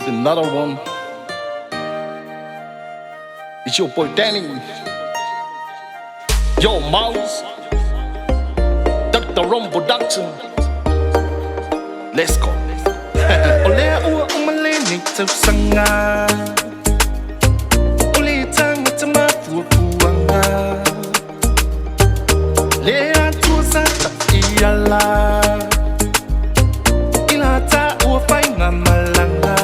Another one. It's your boy Danny. Yo, Mouse. Dr. Rum Production. Let's go. Ole ua umaleni tau sanga. Ole tanga tama puanga. Le atu sata iala. Ila ta ua fainga malanga.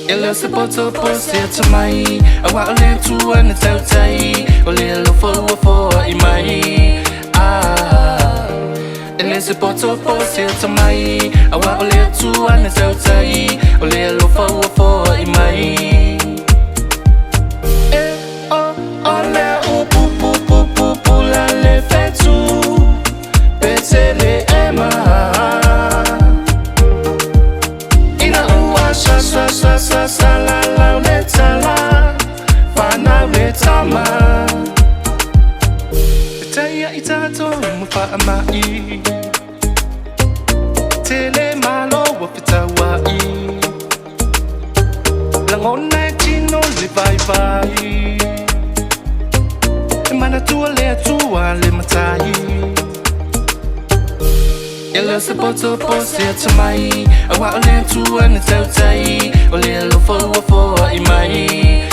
Ela se poto posia tamai. Awa ole tua na tau tai. Ole lofo fo imai. Ele se poto posia tamai. Awa ole tua na tau tai. Ole lofo fo imai. Ole o pu la le fetu. Petele ema. Sa la la letala Fana letama Taya itato mufa amai Tele malo wapitawai Langona chino le vai vai Mana tua le matai Ela se poto posia tamai Awa ole tua na tau tai Ole lofo imai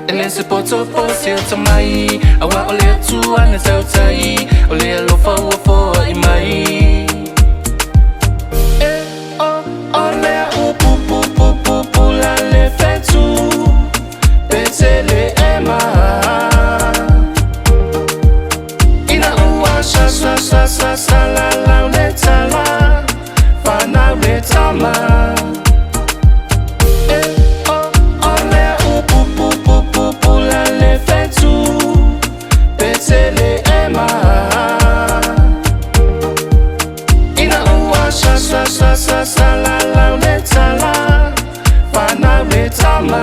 Ela se poto posia tamai Awa ole tua na tau tai Ole lofo imai Ole pu la le fetu Petele ema Sa la la letala Fana letama Ole pu la le fetu Petele ema Ina ua sa la la letala Fana letama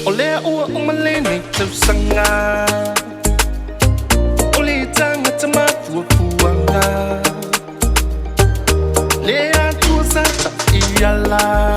Ole ua umaleni tau sanga Tanga tama puanga Le atu sata iala